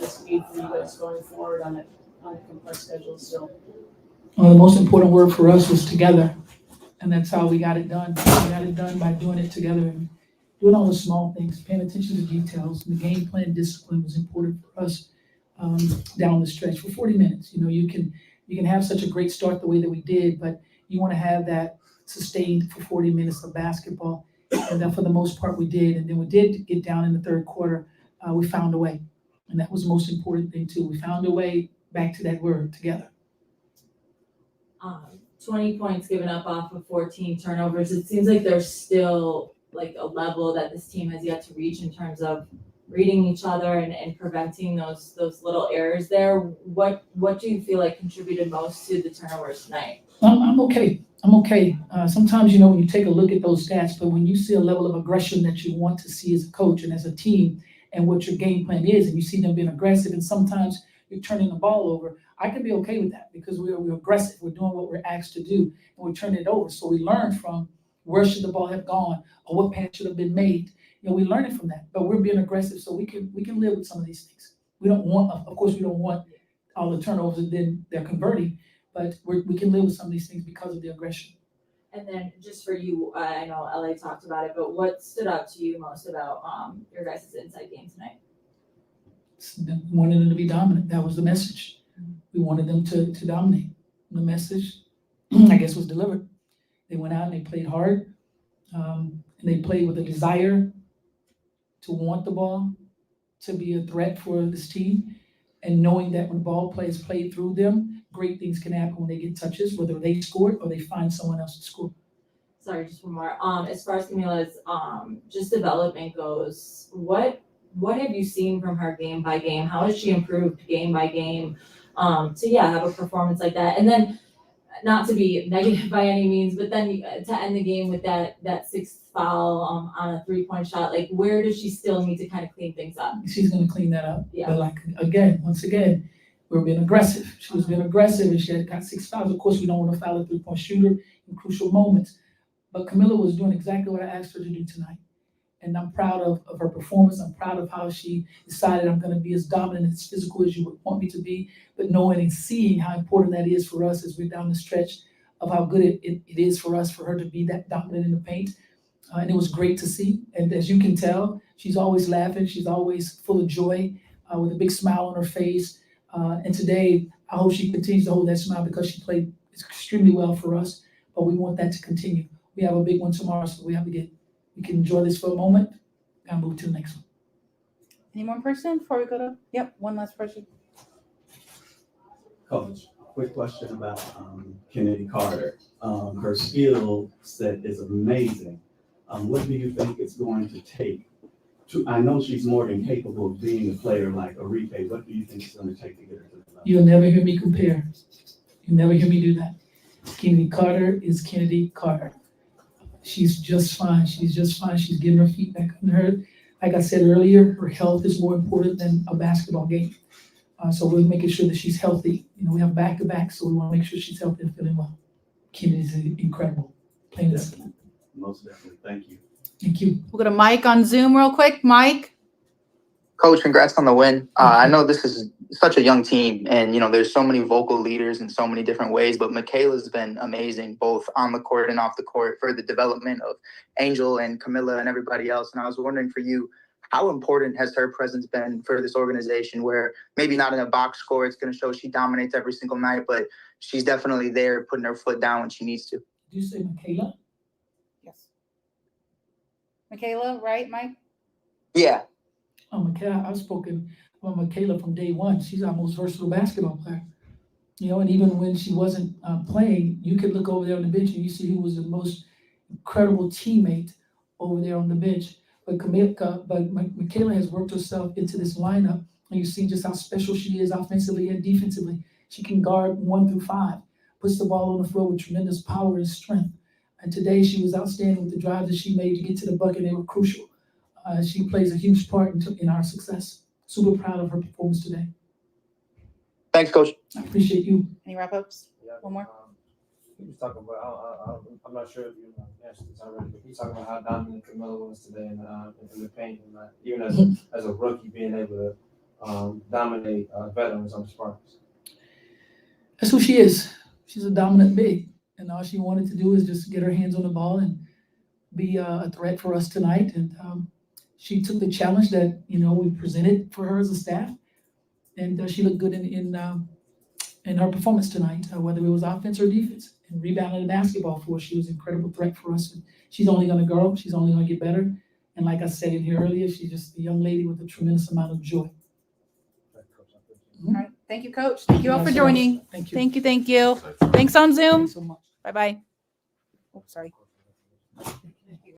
this mean for you guys going forward on a compressed schedule still? Well, the most important word for us was together, and that's how we got it done. We got it done by doing it together and doing all the small things, paying attention to details. The game plan discipline was important for us down the stretch for 40 minutes. You can have such a great start the way that we did, but you want to have that sustained for 40 minutes of basketball, and that for the most part we did. And then we did get down in the third quarter. We found a way, and that was the most important thing too. We found a way back to that word together. 20 points given up off of 14 turnovers. It seems like there's still like a level that this team has yet to reach in terms of reading each other and preventing those little errors there. What do you feel like contributed most to the turnovers tonight? I'm okay. Sometimes, when you take a look at those stats, but when you see a level of aggression that you want to see as a coach and as a team and what your game plan is, and you see them being aggressive, and sometimes you're turning the ball over, I can be okay with that because we're aggressive. We're doing what we're asked to do, and we're turning it over. So we learn from where should the ball have gone or what pass should have been made. We learn it from that, but we're being aggressive, so we can live with some of these things. We don't want all the turnovers and then they're converting, but we can live with some of these things because of the aggression. And then just for you, I know LA talked about it, but what stood out to you most about your guys' inside game tonight? We wanted them to be dominant. That was the message. We wanted them to dominate. The message, I guess, was delivered. They went out and they played hard, and they played with a desire to want the ball, to be a threat for this team, and knowing that when ball play is played through them, great things can happen when they get touches, whether they score or they find someone else to score. Sorry, just one more. As far as Camila's just development goes, what have you seen from her game by game? How has she improved game by game to have a performance like that? And then, not to be negative by any means, but then to end the game with that sixth foul on a 3-point shot, like where does she still need to kind of clean things up? She's going to clean that up. Yeah. But once again, we're being aggressive. She was being aggressive, and she had got 6 fouls. Of course, we don't want to foul a 3-point shooter in crucial moments. But Camila was doing exactly what I asked her to do tonight. And I'm proud of her performance. I'm proud of how she decided I'm going to be as dominant and as physical as you would want me to be, but knowing and seeing how important that is for us as we're down the stretch of how good it is for us, for her to be that dominant in the paint. And it was great to see. And as you can tell, she's always laughing. She's always full of joy, with a big smile on her face. And today, I hope she continues to hold that smile because she played extremely well for us, but we want that to continue. We have a big one tomorrow, so we can enjoy this for a moment and move to the next one. Any more person before we go to? Yep, one last person. Coach, quick question about Kennedy Carter. Her skill set is amazing. What do you think it's going to take? I know she's more than capable of being a player like Arike. What do you think it's going to take to get her to the level? You'll never hear me compare. You'll never hear me do that. Kennedy Carter is Kennedy Carter. She's just fine. She's getting her feet back under her. Like I said earlier, her health is more important than a basketball game. So we're making sure that she's healthy. We have back-to-back, so we want to make sure she's healthy and feeling well. Kennedy's incredible. Plain and simple. Most definitely. Thank you. Thank you. We'll go to Mike on Zoom real quick. Mike. Coach, congrats on the win. I know this is such a young team, and there's so many vocal leaders in so many different ways, but Michaela's been amazing both on the court and off the court for the development of Angel and Camila and everybody else. And I was wondering for you, how important has her presence been for this organization, where maybe not in a box score, it's going to show she dominates every single night, but she's definitely there putting her foot down when she needs to? Did you say Michaela? Yes. Michaela, right, Mike? Yeah. Oh, Michaela, I've spoken about Michaela from day one. She's our most versatile basketball player. And even when she wasn't playing, you could look over there on the bench and you see who was the most incredible teammate over there on the bench. But Michaela has worked herself into this lineup, and you see just how special she is offensively and defensively. She can guard 1 through 5, puts the ball on the floor with tremendous power and strength. And today she was outstanding with the drives that she made to get to the bucket. They were crucial. She plays a huge part in our success. Super proud of her performance today. Thanks, Coach. I appreciate you. Any wrap-ups? Yeah, One more? He was talking about, I'm not sure if you answered this already, but he was talking about how dominant Camila was today in the paint, and even as a rookie being able to dominate veterans on the Spartans? That's who she is. She's a dominant big, and all she wanted to do is just get her hands on the ball and be a threat for us tonight. And she took the challenge that we presented for her as a staff, and she looked good in her performance tonight, whether it was offense or defense. And rebounding the basketball for us, she was an incredible threat for us. And she's only going to grow. She's only going to get better. And like I said in here earlier, she's just a young lady with a tremendous amount of joy. All right. Thank you, Coach. Thank you all for Thank you so much. joining. Thank you. Thank you. Thank you. Thanks on Zoom. Thanks so much. Bye bye. Oh, sorry.